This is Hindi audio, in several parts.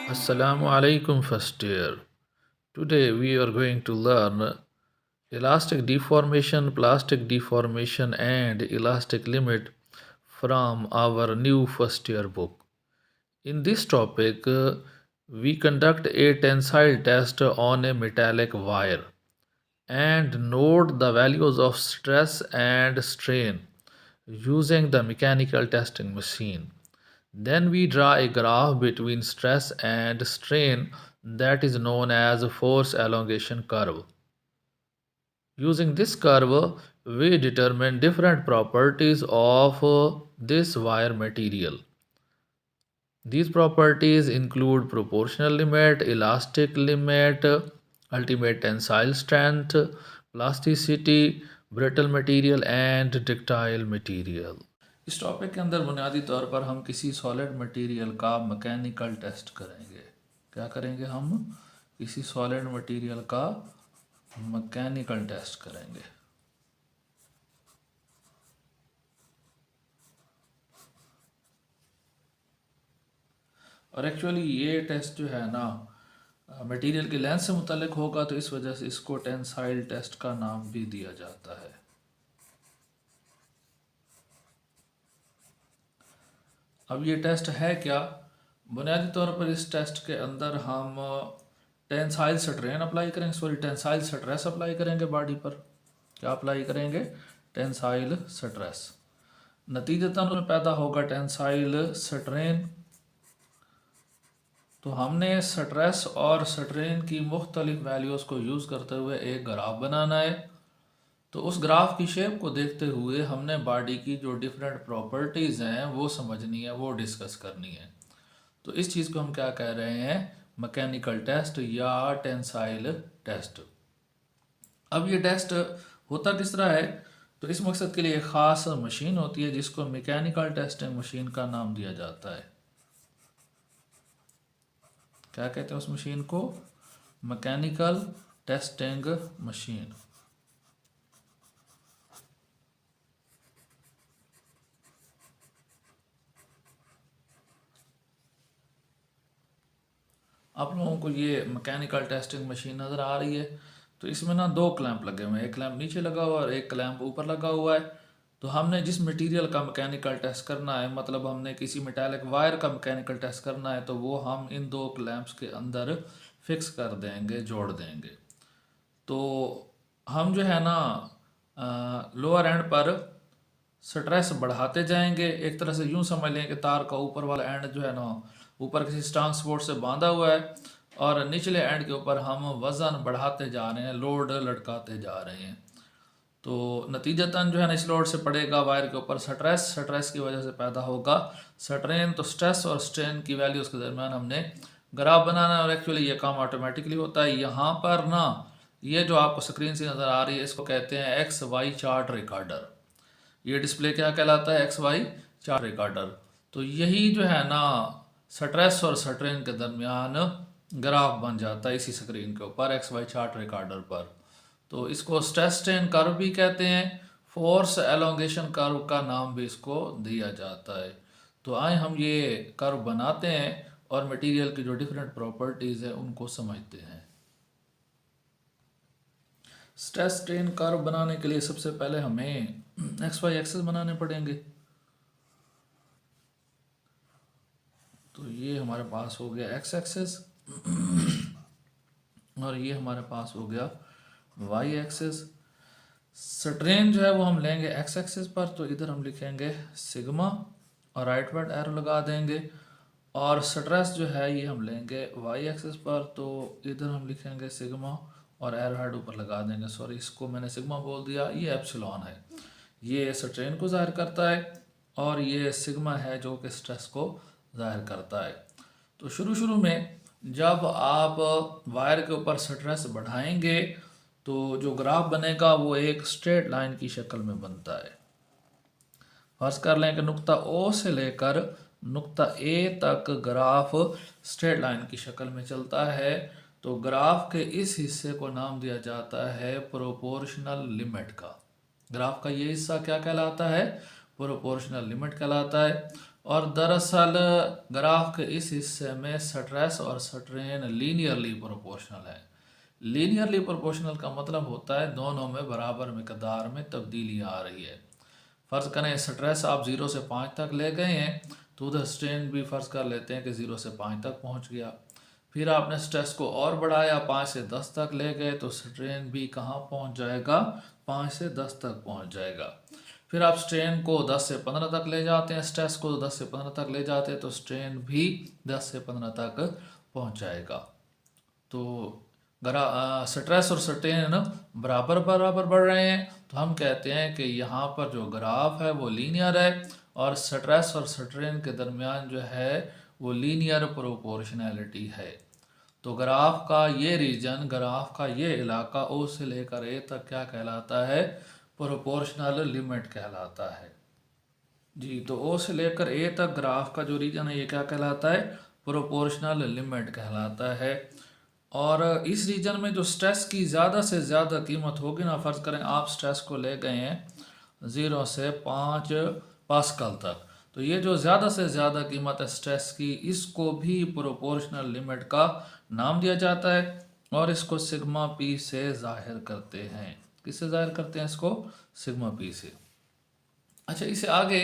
Assalamu alaikum first year. Today we are going to learn elastic deformation, plastic deformation and elastic limit from our new first year book. In this topic, we conduct a tensile test on a metallic wire and note the values of stress and strain using the mechanical testing machine. Then we draw a graph between stress and strain that is known as force elongation curve. Using this curve, we determine different properties of this wire material. These properties include proportional limit, elastic limit, ultimate tensile strength, plasticity, brittle material and ductile material. इस टॉपिक के अंदर बुनियादी तौर पर हम किसी सॉलिड मटेरियल का मैकेनिकल टेस्ट करेंगे। क्या करेंगे हम? किसी सॉलिड मटेरियल का मैकेनिकल टेस्ट करेंगे। और एक्चुअली ये टेस्ट जो है ना मटेरियल की लेंथ से मुतल्लिक होगा, तो इस वजह से इसको टेंसाइल टेस्ट का नाम भी दिया जाता है। अब ये टेस्ट है क्या? बुनियादी तौर पर इस टेस्ट के अंदर हम टेंसाइल स्ट्रेन अप्लाई करेंगे, टेंसाइल स्ट्रेस अप्लाई करेंगे बॉडी पर। क्या अप्लाई करेंगे? Tensile stress. नतीजतन पैदा होगा टेंसाइल स्ट्रेन। तो हमने स्ट्रेस और स्ट्रेन की मुख्तलिफ वैल्यूज़ को यूज़ करते हुए एक ग्राफ बनाना है। तो उस ग्राफ की शेप को देखते हुए हमने बॉडी की जो डिफरेंट प्रॉपर्टीज़ हैं वो समझनी है, वो डिस्कस करनी है। तो इस चीज़ को हम क्या कह रहे हैं? मैकेनिकल टेस्ट या टेंसाइल टेस्ट। अब ये टेस्ट होता किस तरह है? तो इस मकसद के लिए एक ख़ास मशीन होती है जिसको मैकेनिकल टेस्टिंग मशीन का नाम दिया जाता है। क्या कहते हैं उस मशीन को? Mechanical testing machine. आप लोगों को ये मैकेनिकल टेस्टिंग मशीन नज़र आ रही है। तो इसमें ना दो क्लैंप लगे हुए हैं, एक क्लैंप नीचे लगा हुआ है और एक क्लैंप ऊपर लगा हुआ है। तो हमने जिस मटेरियल का मैकेनिकल टेस्ट करना है, मतलब हमने किसी मेटालिक वायर का मैकेनिकल टेस्ट करना है, तो वो हम इन दो क्लैंप्स के अंदर फिक्स कर देंगे, जोड़ देंगे। तो हम जो है ना लोअर एंड पर स्ट्रेस बढ़ाते जाएंगे। एक तरह से यूं समझ लें कि तार का ऊपर वाला एंड जो है ना ऊपर किसी स्ट्रॉन्ग सपोर्ट से बांधा हुआ है और निचले एंड के ऊपर हम वज़न बढ़ाते जा रहे हैं, लोड लटकाते जा रहे हैं। तो नतीजतन जो है ना इस लोड से पड़ेगा वायर के ऊपर स्ट्रेस, स्ट्रेस की वजह से पैदा होगा स्ट्रेन। तो स्ट्रेस और स्ट्रेन की वैल्यूज़ के दरमियान हमने ग्राफ बनाना है और एक्चुअली ये काम ऑटोमेटिकली होता है। यहाँ पर ना ये जो आपको स्क्रीन से नज़र आ रही है इसको कहते हैं एक्स वाई चार्ट रिकॉर्डर। ये डिस्प्ले क्या कहलाता है? X Y chart recorder. तो यही जो है ना स्ट्रेस और स्ट्रेन के दरमियान ग्राफ बन जाता है इसी स्क्रीन के ऊपर, एक्स वाई चार्ट रिकॉर्डर पर। तो इसको स्ट्रेस स्ट्रेन कर्व भी कहते हैं, फोर्स एलोंगेशन कर्व का नाम भी इसको दिया जाता है। तो आए हम ये कर्व बनाते हैं और मटेरियल की जो डिफरेंट प्रॉपर्टीज़ हैं उनको समझते हैं। स्ट्रेस स्ट्रेन कर्व बनाने के लिए सबसे पहले हमें एक्स वाई एक्सेस बनाने पड़ेंगे। तो ये हमारे पास हो गया एक्स एक्सेस और ये हमारे पास हो गया वाई एक्सेस। स्ट्रेन जो है वो हम लेंगे एक्स एक्सेस पर, तो इधर हम लिखेंगे सिग्मा और राइट वर्ड एरो लगा देंगे। और स्ट्रेस जो है ये हम लेंगे वाई एक्सेस पर, तो इधर हम लिखेंगे सिग्मा और एरो हेड ऊपर लगा देंगे। सॉरी, इसको मैंने सिग्मा बोल दिया, ये एप्सिलॉन है, ये स्ट्रेन को ज़ाहिर करता है और ये सिग्मा है जो कि स्ट्रेस को ज़ाहिर करता है। तो शुरू में जब आप वायर के ऊपर स्ट्रेस बढ़ाएंगे तो जो ग्राफ बनेगा वो एक स्ट्रेट लाइन की शक्ल में बनता है। फर्ज कर लें कि नुक्ता ओ से लेकर नुक्ता ए तक ग्राफ स्ट्रेट लाइन की शक्ल में चलता है। तो ग्राफ के इस हिस्से को नाम दिया जाता है प्रोपोर्शनल लिमिट का। ग्राफ का ये हिस्सा क्या कहलाता है? प्रोपोर्शनल लिमिट कहलाता है। और दरअसल ग्राफ के इस हिस्से में स्ट्रेस और स्ट्रेन लीनियरली प्रोपोर्शनल है। लीनियरली प्रोपोर्शनल का मतलब होता है दोनों में बराबर मिकदार में तब्दीली आ रही है। फ़र्ज़ करें स्ट्रेस आप 0 से 5 तक ले गए हैं, तो उधर स्ट्रेन भी फ़र्ज़ कर लेते हैं कि 0 से 5 तक पहुंच गया। फिर आपने स्ट्रेस को और बढ़ाया, 5 से 10 तक ले गए, तो स्ट्रेन भी कहाँ पहुंच जाएगा, 5 से 10 तक पहुंच जाएगा। फिर आप स्ट्रेन को 10 से 15 तक ले जाते हैं, स्ट्रेस को 10 से 15 तक ले जाते हैं, तो स्ट्रेन भी 10 से 15 तक पहुंच जाएगा। तो स्ट्रेस और स्ट्रेन बराबर बराबर बढ़ रहे हैं, तो हम कहते हैं कि यहाँ पर जो ग्राफ है वो लीनियर है, और स्ट्रेस और स्ट्रेन के दरमियान जो है वो लीनियर प्रोपोर्शनैलिटी है। तो ग्राफ का ये रीजन, ग्राफ का ये इलाका ओ से लेकर ए तक क्या कहलाता है, प्रोपोर्शनल लिमिट कहलाता है जी। तो ओ से लेकर ए तक ग्राफ का जो रीजन है ये क्या कहलाता है, प्रोपोर्शनल लिमिट कहलाता है। और इस रीजन में जो स्ट्रेस की ज़्यादा से ज़्यादा कीमत होगी ना, फ़र्ज़ करें आप स्ट्रेस को ले गए हैं 0 से 5 पास्कल तक, तो ये जो ज़्यादा से ज़्यादा कीमत है स्ट्रेस की, इसको भी प्रोपोर्शनल लिमिट का नाम दिया जाता है, और इसको सिग्मा पी से ज़ाहिर करते हैं। किससे ज़ाहिर करते हैं इसको, सिग्मा पी से। अच्छा, इसे आगे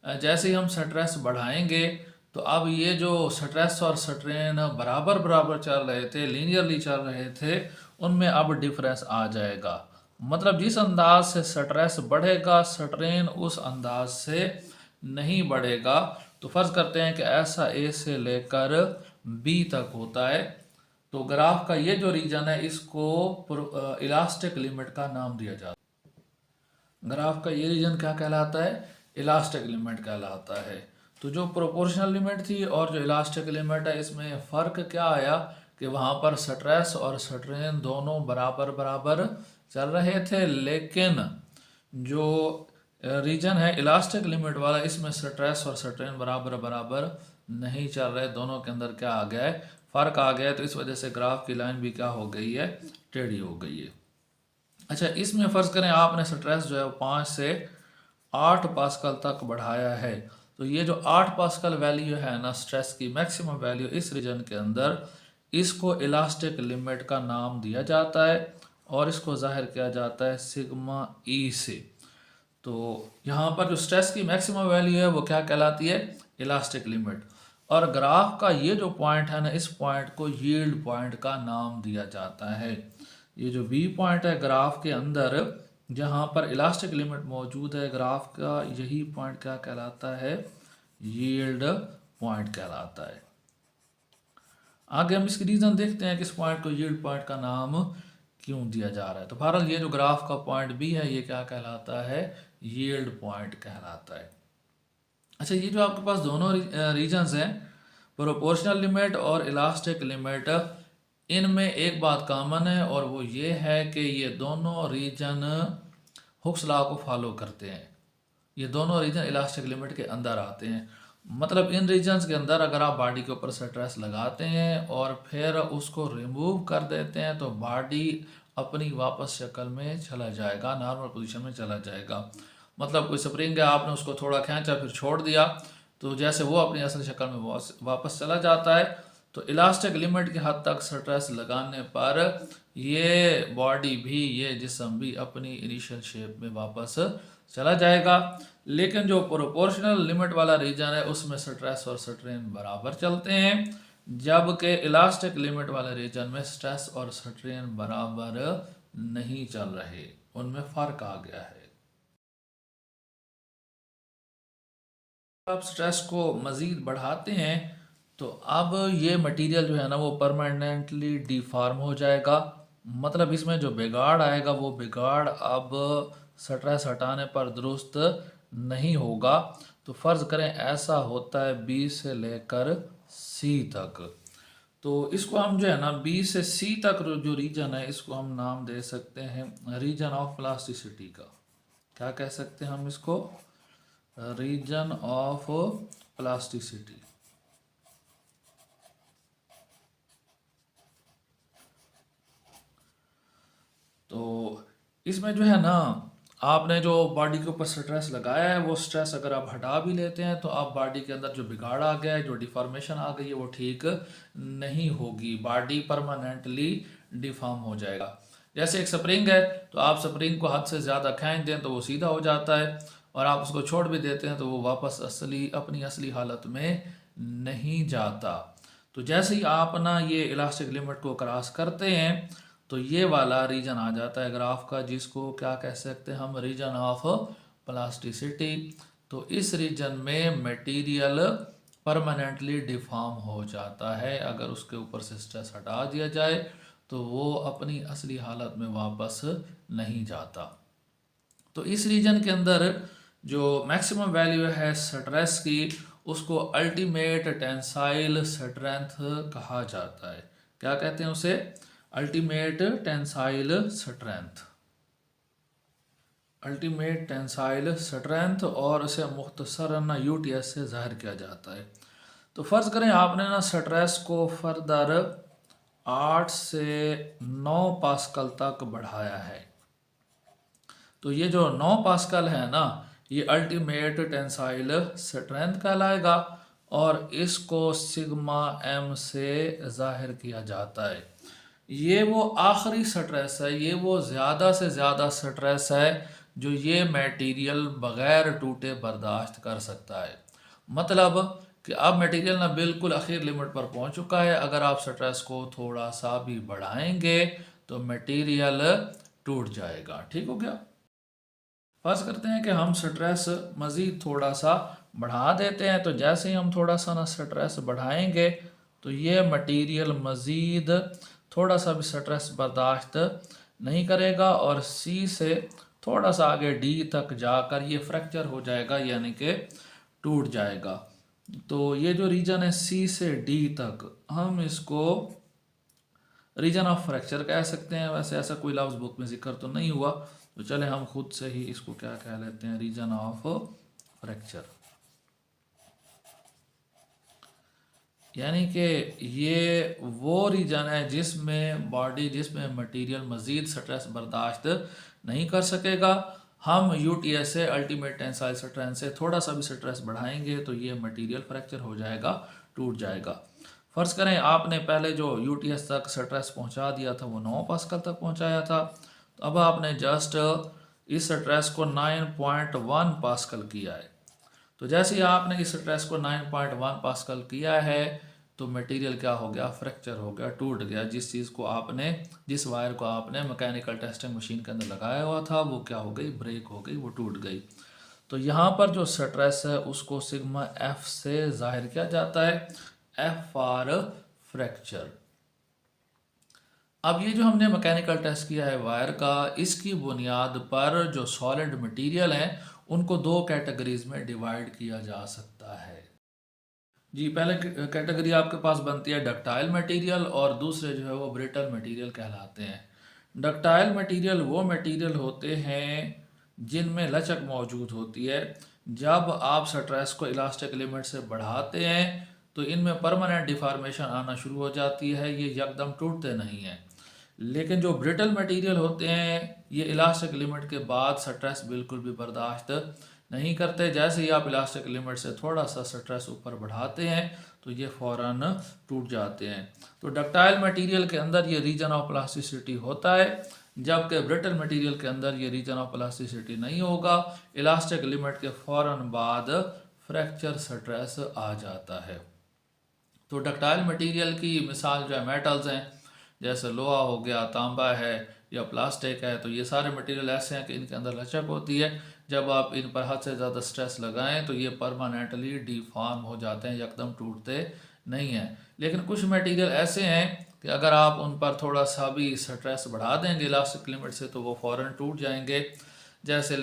जैसे ही हम स्ट्रेस बढ़ाएंगे, तो अब ये जो स्ट्रेस और स्ट्रेन बराबर बराबर चल रहे थे, लीनियरली चल रहे थे, उनमें अब डिफरेंस आ जाएगा। मतलब जिस अंदाज से स्ट्रेस बढ़ेगा, स्ट्रेन उस अंदाज से नहीं बढ़ेगा। तो फर्ज करते हैं कि ऐसा ए से लेकर बी तक होता है, तो ग्राफ का ये जो रीजन है इसको इलास्टिक लिमिट का नाम दिया जाता है। ग्राफ का ये रीजन क्या कहलाता है, इलास्टिक लिमिट कहलाता है। तो जो प्रोपोर्शनल लिमिट थी और जो इलास्टिक लिमिट है, इसमें फ़र्क क्या आया कि वहाँ पर स्ट्रेस और स्ट्रेन दोनों बराबर बराबर चल रहे थे, लेकिन जो रीजन है इलास्टिक लिमिट वाला, इसमें स्ट्रेस और स्ट्रेन बराबर बराबर नहीं चल रहे, दोनों के अंदर क्या आ गया है, फ़र्क आ गया है। तो इस वजह से ग्राफ की लाइन भी क्या हो गई है, टेढ़ी हो गई है। अच्छा, इसमें फ़र्ज़ करें आपने स्ट्रेस जो है वो 5 से 8 पास्कल तक बढ़ाया है, तो ये जो 8 पास्कल वैल्यू है ना स्ट्रेस की मैक्सिमम वैल्यू इस रीजन के अंदर, इसको इलास्टिक लिमिट का नाम दिया जाता है, और इसको जाहिर किया जाता है सिग्मा ई से। तो यहाँ पर जो स्ट्रेस की मैक्सिमम वैल्यू है वो क्या कहलाती है, इलास्टिक लिमिट। और ग्राफ का ये जो पॉइंट है ना, इस पॉइंट को यील्ड पॉइंट का नाम दिया जाता है। ये जो बी पॉइंट है ग्राफ के अंदर, जहाँ पर इलास्टिक लिमिट मौजूद है, ग्राफ का यही पॉइंट क्या कहलाता है, यील्ड पॉइंट कहलाता है। आगे हम इसकी रीज़न देखते हैं कि इस पॉइंट को यील्ड पॉइंट का नाम क्यों दिया जा रहा है। तो बहरहाल ये जो ग्राफ का पॉइंट बी है ये क्या कहलाता है, यील्ड पॉइंट कहलाता है। अच्छा, ये जो आपके पास दोनों रीजन्स हैं, प्रोपोर्शनल लिमिट और इलास्टिक लिमिट, इनमें एक बात कॉमन है, और वो ये है कि ये दोनों रीजन हुक्स लॉ को फॉलो करते हैं। ये दोनों रीजन इलास्टिक लिमिट के अंदर आते हैं। मतलब इन रीजन्स के अंदर अगर आप बॉडी के ऊपर स्ट्रेस लगाते हैं और फिर उसको रिमूव कर देते हैं, तो बॉडी अपनी वापस शक्ल में चला जाएगा, नॉर्मल पोजीशन में चला जाएगा। मतलब कोई स्प्रिंग है, आपने उसको थोड़ा खींचा फिर छोड़ दिया, तो जैसे वो अपनी असल शक्ल में वापस चला जाता है। तो इलास्टिक लिमिट की हद तक स्ट्रेस लगाने पर ये बॉडी भी, ये जिस्म भी अपनी इनिशियल शेप में वापस चला जाएगा। लेकिन जो प्रोपोर्शनल लिमिट वाला रीजन है उसमें स्ट्रेस और स्ट्रेन बराबर चलते हैं, जबकि इलास्टिक लिमिट वाले रीजन में स्ट्रेस और स्ट्रेन बराबर नहीं चल रहे, उनमें फ़र्क आ गया है। आप स्ट्रेस को मज़ीद बढ़ाते हैं, तो अब ये मटेरियल जो है ना वो परमानेंटली डिफॉर्म हो जाएगा। मतलब इसमें जो बिगाड़ आएगा वो बिगाड़ अब स्ट्रेस हटाने पर दुरुस्त नहीं होगा। तो फ़र्ज़ करें ऐसा होता है बी से लेकर सी तक, तो इसको हम जो है ना बी से सी तक जो रीजन है इसको हम नाम दे सकते हैं रीजन ऑफ प्लास्टिसिटी का। क्या कह सकते हैं हम इसको, रीजन ऑफ प्लास्टिसिटी। तो इसमें जो है ना आपने जो बॉडी के ऊपर स्ट्रेस लगाया है वो स्ट्रेस अगर आप हटा भी लेते हैं तो आप बॉडी के अंदर जो बिगाड़ आ गया है, जो डिफॉर्मेशन आ गई है, वो ठीक नहीं होगी, बॉडी परमानेंटली डिफॉर्म हो जाएगा। जैसे एक स्प्रिंग है, तो आप स्प्रिंग को हद से ज़्यादा खींच दें तो वो सीधा हो जाता है, और आप उसको छोड़ भी देते हैं तो वो वापस अपनी असली हालत में नहीं जाता। तो जैसे ही आप ना ये इलास्टिक लिमिट को क्रॉस करते हैं तो ये वाला रीजन आ जाता है ग्राफ का, जिसको क्या कह सकते हैं हम, रीजन ऑफ प्लास्टिसिटी। तो इस रीजन में मटेरियल परमानेंटली डिफॉर्म हो जाता है, अगर उसके ऊपर से स्ट्रेस हटा दिया जाए तो वो अपनी असली हालत में वापस नहीं जाता। तो इस रीजन के अंदर जो मैक्सिमम वैल्यू है स्ट्रेस की, उसको अल्टीमेट टेंसाइल स्ट्रेंथ कहा जाता है। क्या कहते हैं उसे? Ultimate tensile strength. Ultimate tensile strength, और इसे मुख्तसरन यूटीएस से जाहिर किया जाता है। तो फ़र्ज़ करें आपने ना स्ट्रेस को फर्दर 8 से 9 पास्कल तक बढ़ाया है। तो ये जो 9 पास्कल है ना, ये अल्टीमेट टेंसाइल स्ट्रेंथ कहलाएगा, और इसको सिग्मा एम से जाहिर किया जाता है। ये वो आखिरी स्ट्रेस है, ये वो ज़्यादा से ज़्यादा स्ट्रेस है जो ये मटेरियल बग़ैर टूटे बर्दाश्त कर सकता है। मतलब कि अब मटेरियल ना बिल्कुल आखिर लिमिट पर पहुंच चुका है, अगर आप स्ट्रेस को थोड़ा सा भी बढ़ाएंगे तो मटेरियल टूट जाएगा। ठीक हो गया? फर्ज करते हैं कि हम स्ट्रेस मज़ीद थोड़ा सा बढ़ा देते हैं, तो जैसे ही हम थोड़ा सा ना स्ट्रेस बढ़ाएंगे तो ये मटेरियल मज़ीद थोड़ा सा भी स्ट्रेस बर्दाश्त नहीं करेगा, और सी से थोड़ा सा आगे डी तक जाकर ये फ्रैक्चर हो जाएगा, यानी कि टूट जाएगा। तो ये जो रीजन है सी से डी तक, हम इसको रीजन ऑफ फ्रैक्चर कह सकते हैं। वैसे ऐसा कोई लफ्ज़ बुक में जिक्र तो नहीं हुआ, तो चले हम खुद से ही इसको क्या कह लेते हैं, रीजन ऑफ फ्रैक्चर। यानी कि ये वो रीजन है जिसमें मटेरियल मज़ीद स्ट्रेस बर्दाश्त नहीं कर सकेगा। हम यूटीएस से अल्टीमेट टेंसाइल स्ट्रेंथ से थोड़ा सा भी स्ट्रेस बढ़ाएंगे तो ये मटेरियल फ्रैक्चर हो जाएगा, टूट जाएगा। फ़र्ज़ करें आपने पहले जो यूटीएस तक स्ट्रेस पहुंचा दिया था वो 9 पास्कल तक पहुंचाया था, तो अब आपने जस्ट इस स्ट्रेस को 9.1 पास्कल किया है। तो जैसे ही आपने इस स्ट्रेस को 9.1 पास्कल किया है तो मटेरियल क्या हो गया, फ्रैक्चर हो गया, टूट गया। जिस वायर को आपने मैकेनिकल टेस्टिंग मशीन के अंदर लगाया हुआ था वो क्या हो गई, ब्रेक हो गई, वो टूट गई। तो यहाँ पर जो स्ट्रेस है उसको सिग्मा एफ से जाहिर किया जाता है, एफ फॉर फ्रैक्चर। अब ये जो हमने मैकेनिकल टेस्ट किया है वायर का, इसकी बुनियाद पर जो सॉलिड मटेरियल हैं उनको 2 कैटेगरीज में डिवाइड किया जा सकता है। जी, पहले कैटेगरी आपके पास बनती है डक्टाइल मटेरियल, और दूसरे जो है वो ब्रिटल मटेरियल कहलाते हैं। डक्टाइल मटेरियल वो मटेरियल होते हैं जिनमें लचक मौजूद होती है। जब आप स्ट्रेस को इलास्टिक लिमिट से बढ़ाते हैं तो इनमें परमानेंट डिफॉर्मेशन आना शुरू हो जाती है, ये यकदम टूटते नहीं हैं। लेकिन जो ब्रिटल मटेरियल होते हैं ये इलास्टिक लिमिट के बाद स्ट्रेस बिल्कुल भी बर्दाश्त नहीं करते। जैसे ही आप इलास्टिक लिमिट से थोड़ा सा स्ट्रेस ऊपर बढ़ाते हैं तो ये फ़ौरन टूट जाते हैं। तो डक्टाइल मटेरियल के अंदर ये रीजन ऑफ प्लास्टिसिटी होता है, जबकि ब्रिटल मटेरियल के अंदर ये रीजन ऑफ प्लास्टिसिटी नहीं होगा। इलास्टिक लिमिट के फ़ौरन बाद फ्रैक्चर स्ट्रेस आ जाता है। तो डक्टाइल मटेरियल की मिसाल जो है मेटल्स हैं, जैसे लोहा हो गया, तांबा है या प्लास्टिक है। तो ये सारे मटेरियल ऐसे हैं कि इनके अंदर लचक होती है, जब आप इन पर हद से ज़्यादा स्ट्रेस लगाएं तो ये परमानेंटली डिफॉर्म हो जाते हैं, एकदम टूटते नहीं हैं। लेकिन कुछ मटेरियल ऐसे हैं कि अगर आप उन पर थोड़ा सा भी स्ट्रेस बढ़ा देंगे इलास्टिक लिमिट से तो वो फ़ौरन टूट जाएंगे। जैसे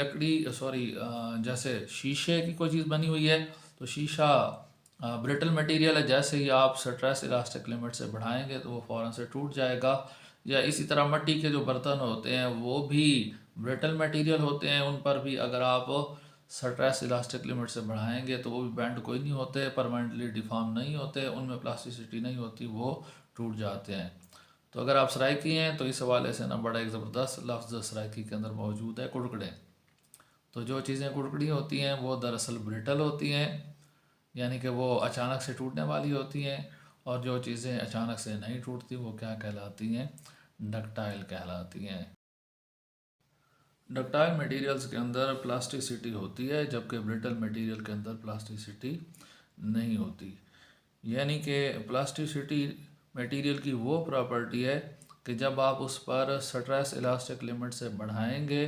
जैसे शीशे की कोई चीज़ बनी हुई है, तो शीशा ब्रिटल मटेरियल है, जैसे ही आप स्ट्रेस इलास्टिक लिमिट से बढ़ाएंगे तो वो फ़ौरन से टूट जाएगा। या इसी तरह मिट्टी के जो बर्तन होते हैं वो भी ब्रिटल मटेरियल होते हैं, उन पर भी अगर आप स्ट्रेस इलास्टिक लिमिट से बढ़ाएंगे तो वो भी बेंड कोई नहीं होते, परमानेंटली डिफॉर्म नहीं होते, उनमें प्लास्टिसिटी नहीं होती, वो टूट जाते हैं। तो अगर आप सराइकी हैं तो इस हवाले से ना बड़ा एक ज़बरदस्त लफ्ज़ सराइकी के अंदर मौजूद है, कुड़कड़े। तो जो चीज़ें कुड़कुड़ी होती हैं वो दरअसल ब्रिटल होती हैं, यानी कि वो अचानक से टूटने वाली होती हैं, और जो चीज़ें अचानक से नहीं टूटती वो क्या कहलाती हैं? डक्टाइल कहलाती हैं। डक्टाइल मटेरियल्स के अंदर प्लास्टिसिटी होती है, जबकि ब्रिटल मटेरियल के अंदर प्लास्टिसिटी नहीं होती। यानी कि प्लास्टिसिटी मटेरियल की वो प्रॉपर्टी है कि जब आप उस पर स्ट्रेस इलास्टिक लिमिट से बढ़ाएंगे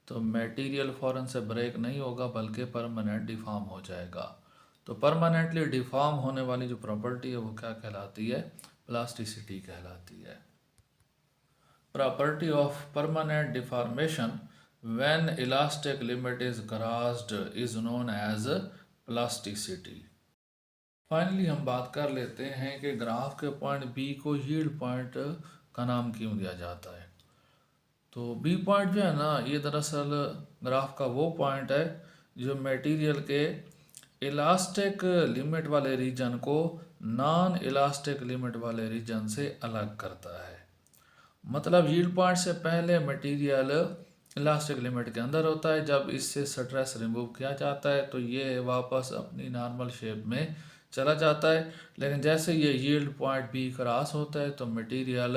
तो मटेरियल फ़ौरन से ब्रेक नहीं होगा, बल्कि परमानेंट डिफ़ॉर्म हो जाएगा। तो परमानेंटली डिफ़ॉर्म होने वाली जो प्रॉपर्टी है वो क्या कहलाती है? प्लास्टिसिटी कहलाती है। Property of permanent deformation when elastic limit is crossed is known as plasticity. Finally हम बात कर लेते हैं कि ग्राफ के पॉइंट बी को यील्ड पॉइंट का नाम क्यों दिया जाता है। तो बी पॉइंट जो है ना, ये दरअसल ग्राफ का वो पॉइंट है जो मटेरियल के इलास्टिक लिमिट वाले रीजन को नॉन इलास्टिक लिमिट वाले रीजन से अलग करता है। मतलब यील्ड पॉइंट से पहले मटेरियल इलास्टिक लिमिट के अंदर होता है, जब इससे स्ट्रेस रिमूव किया जाता है तो ये वापस अपनी नॉर्मल शेप में चला जाता है। लेकिन जैसे ये यील्ड पॉइंट बी क्रॉस होता है तो मटेरियल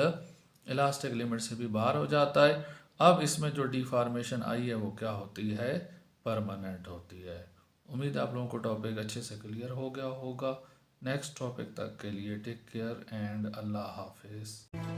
इलास्टिक लिमिट से भी बाहर हो जाता है। अब इसमें जो डिफॉर्मेशन आई है वो क्या होती है? परमानेंट होती है। उम्मीद है आप लोगों को टॉपिक अच्छे से क्लियर हो गया होगा। नेक्स्ट टॉपिक तक के लिए टेक केयर एंड अल्लाह हाफिज़।